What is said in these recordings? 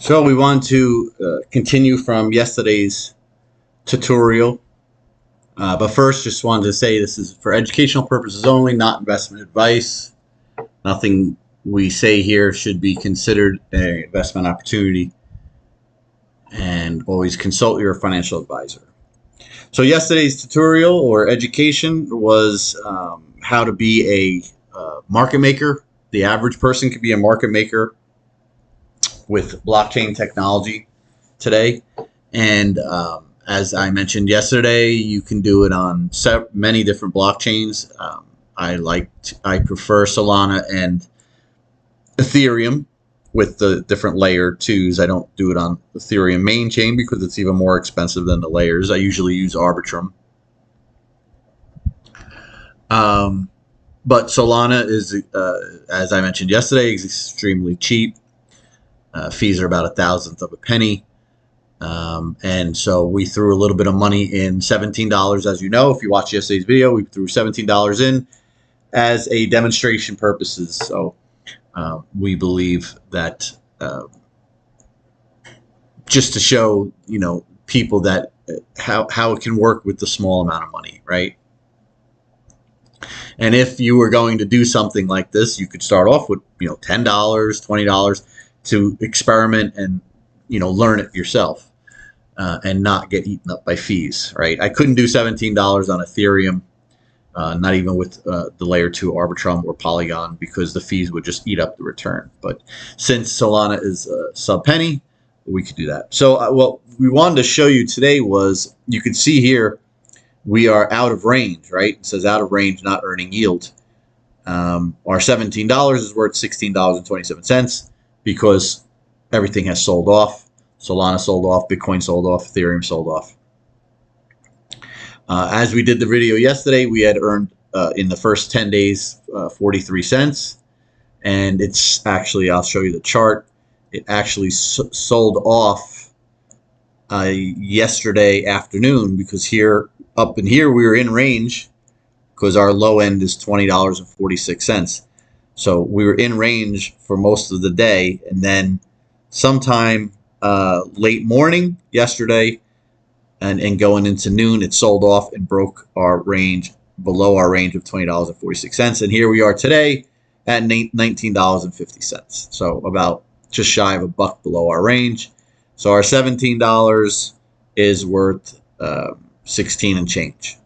So we want to continue from yesterday's tutorial. But first, just wanted to say this is for educational purposes only, not investment advice. Nothing we say here should be considered an investment opportunity. And always consult your financial advisor. So yesterday's tutorial or education was how to be a market maker. The average person could be a market maker with blockchain technology today. And as I mentioned yesterday, you can do it on many different blockchains. I prefer Solana and Ethereum with the different layer 2s. I don't do it on Ethereum main chain because it's even more expensive than the layers. I usually use Arbitrum. But Solana is, as I mentioned yesterday, is extremely cheap. Fees are about 1/1000th of a penny. And so we threw a little bit of money in, $17. As you know, if you watched yesterday's video, we threw $17 in as a demonstration purposes. So we believe that just to show, people that how it can work with the small amount of money, right? And if you were going to do something like this, you could start off with, $10, $20 to experiment and, learn it yourself and not get eaten up by fees, right? I couldn't do $17 on Ethereum, not even with the layer 2 Arbitrum or Polygon, because the fees would just eat up the return. But since Solana is sub penny, we could do that. So what we wanted to show you today was, you can see here, we are out of range, right? It says out of range, not earning yield. Our $17 is worth $16.27 because everything has sold off. Solana sold off, Bitcoin sold off, Ethereum sold off. As we did the video yesterday, we had earned in the first 10 days 43 cents. And it's actually, I'll show you the chart. It actually sold off yesterday afternoon, because up in here we were in range because our low end is $20.46. So we were in range for most of the day, and then sometime late morning yesterday and going into noon, it sold off and broke our range, below our range of $20.46. And here we are today at $19.50. So about just shy of a buck below our range. So our $17 is worth 16 and change.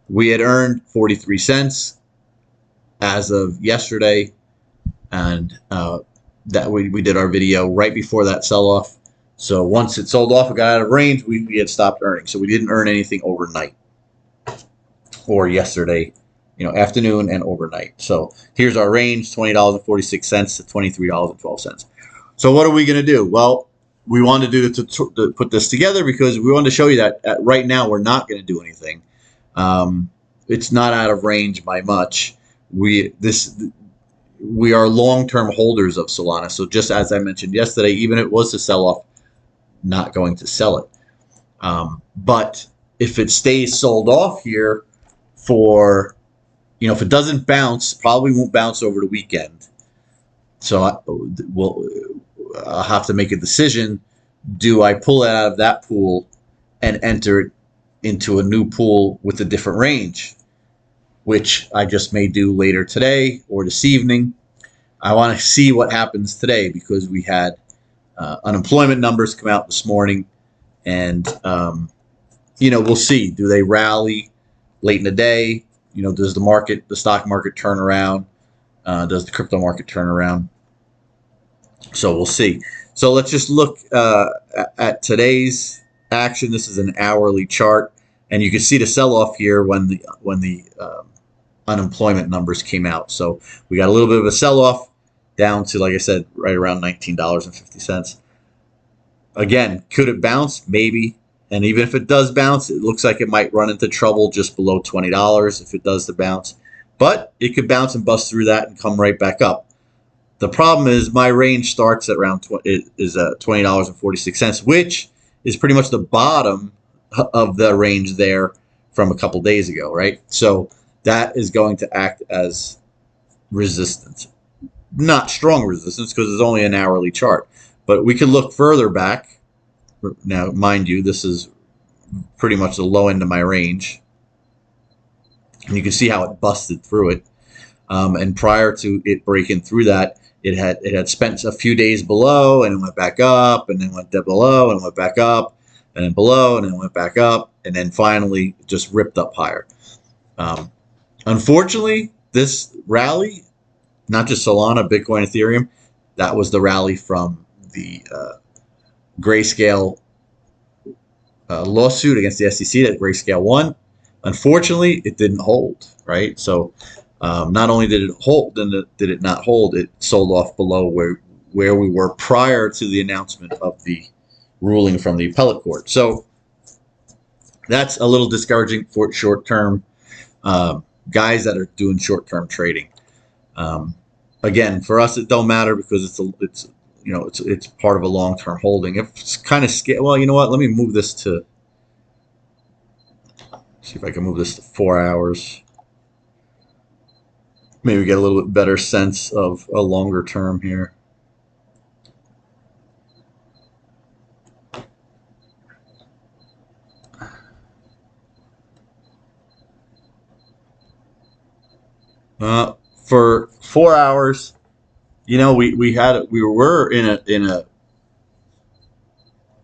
We had earned 43 cents as of yesterday, and that we did our video right before that sell-off. So once it sold off, it got out of range, we had stopped earning. So we didn't earn anything overnight or yesterday, afternoon and overnight. So here's our range, $20.46 to $23.12. So what are we going to do? Well, we wanted to put this together because we wanted to show you that right now we're not going to do anything. It's not out of range by much. We are long-term holders of Solana. So just as I mentioned yesterday, even if it was to sell off, not going to sell it. But if it stays sold off here for, if it doesn't bounce, probably won't bounce over the weekend. So I'll have to make a decision. Do I pull it out of that pool and enter it into a new pool with a different range, which I just may do later today or this evening? I want to see what happens today, because we had unemployment numbers come out this morning, and we'll see. Do they rally late in the day? Does the stock market turn around? Does the crypto market turn around? So we'll see. So let's just look at today's action. This is an hourly chart, and you can see the sell-off here when the unemployment numbers came out. So we got a little bit of a sell-off down to, like I said, right around $19.50. Again, could it bounce? Maybe. And even if it does bounce, it looks like it might run into trouble just below $20 if it does the bounce. But it could bounce and bust through that and come right back up. The problem is my range starts at around $20.46, which is pretty much the bottom of the range there from a couple days ago, right? So that is going to act as resistance. Not strong resistance, because it's only an hourly chart, But we could look further back. Now, mind you, this is pretty much the low end of my range. And you can see how it busted through it. And prior to it breaking through that, it had spent a few days below, and it went back up, and then went below, and went back up, and then below, and then went back up, and then finally just ripped up higher. Unfortunately, this rally, not just Solana, Bitcoin, Ethereum, that was the rally from the Grayscale lawsuit against the SEC that Grayscale won. Unfortunately, it didn't hold, right? So not only did it hold, did it not hold, it sold off below where we were prior to the announcement of the ruling from the appellate court. So that's a little discouraging for short-term guys that are doing short-term trading. Again, for us, it don't matter because it's part of a long-term holding. If it's kind of scary, well, you know what? Let me move this to. See if I can move this to 4 hours. Maybe get a little bit better sense of a longer term here. For 4 hours, we were in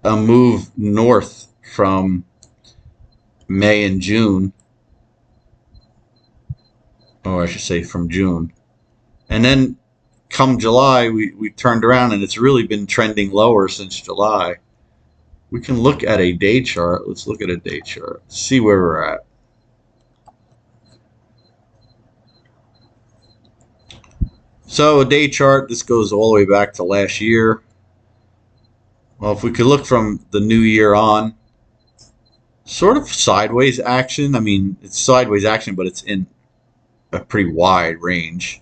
a move north from May and June, or I should say from June, and then come July we turned around, and it's really been trending lower since July. We can look at a day chart. Let's look at a day chart, see where we're at. So a day chart, this goes all the way back to last year. Well, if we could look from the new year on, sort of sideways action. I mean, it's sideways action, but it's in a pretty wide range.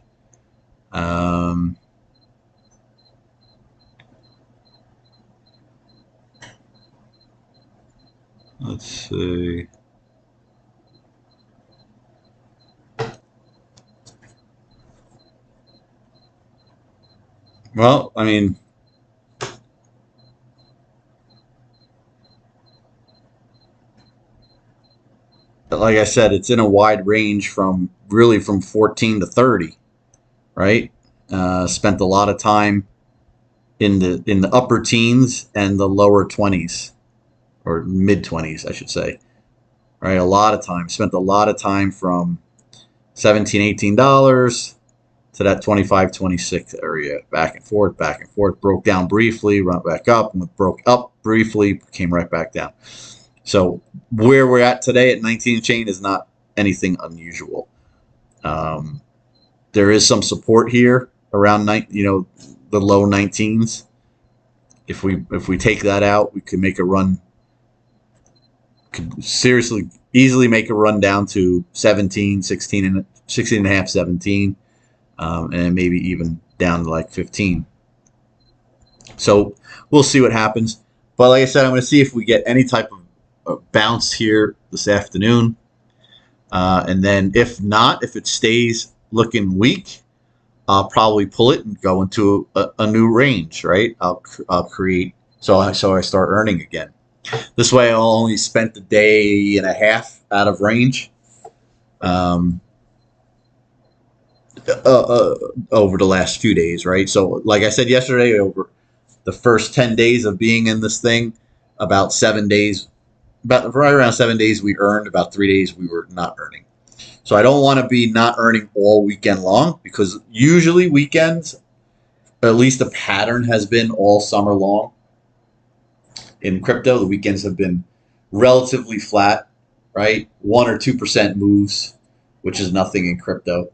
Let's see. Well, I mean, like I said, it's in a wide range from 14 to 30, right? Spent a lot of time in the upper teens and the lower 20s, or mid 20s, I should say, right? A lot of time. Spent a lot of time from $17, $18 to that 25, 26 area, back and forth, broke down briefly, went back up, and broke up briefly, came right back down. So where we're at today at 19 chain is not anything unusual. There is some support here around the low 19s. If we take that out, we could make a run. Could seriously easily make a run down to 17, 16 and a half, 17, and maybe even down to like 15. So we'll see what happens. But like I said, I'm going to see if we get any type of bounce here this afternoon, and then if not, if it stays looking weak, I'll probably pull it and go into a new range, right? I'll create so I start earning again. This way I'll only spent a day and a half out of range over the last few days, right? So like I said yesterday, over the first 10 days of being in this thing, about 7 days, about right around 7 days we earned, about 3 days we were not earning. So I don't want to be not earning all weekend long, because usually weekends, at least the pattern has been all summer long. In crypto, the weekends have been relatively flat, right? 1 or 2% moves, which is nothing in crypto.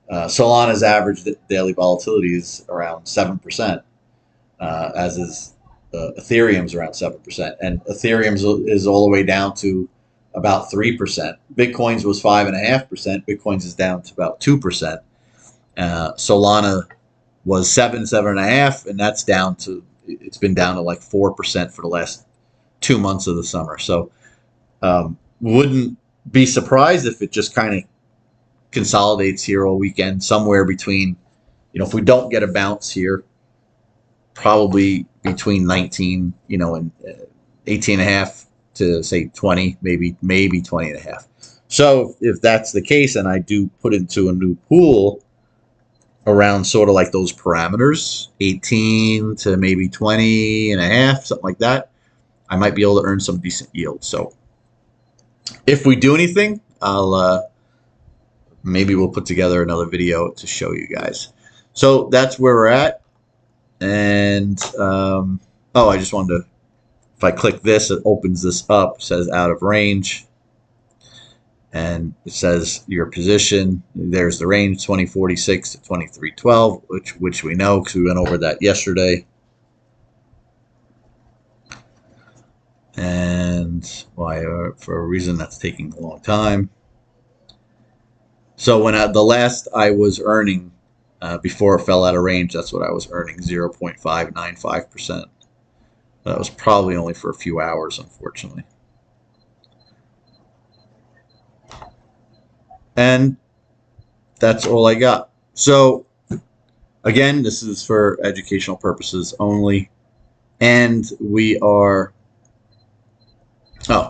Solana's average daily volatility is around 7%, as is Ethereum's around 7%, and Ethereum's is all the way down to about 3%. Bitcoin's was 5.5%. Bitcoin's is down to about 2%. Solana was 7.5, and that's down to, it's been down to like 4% for the last 2 months of the summer. So wouldn't be surprised if it just kind of consolidates here all weekend, somewhere between, if we don't get a bounce here, probably between 19, and 18 and a half to say 20, maybe 20 and a half. So if that's the case, and I do put into a new pool around sort of like those parameters, 18 to maybe 20 and a half, something like that, I might be able to earn some decent yield. So if we do anything, maybe we'll put together another video to show you guys. So that's where we're at. And I just wanted to, if I click this, it opens this up, it says out of range. And it says your position. There's the range, 2046 to 2312, which we know because we went over that yesterday. And why, for a reason that's taking a long time. So when the last I was earning, before it fell out of range, that's what I was earning, 0.595%. That was probably only for a few hours, unfortunately. And that's all I got. So again, this is for educational purposes only. And we are, oh,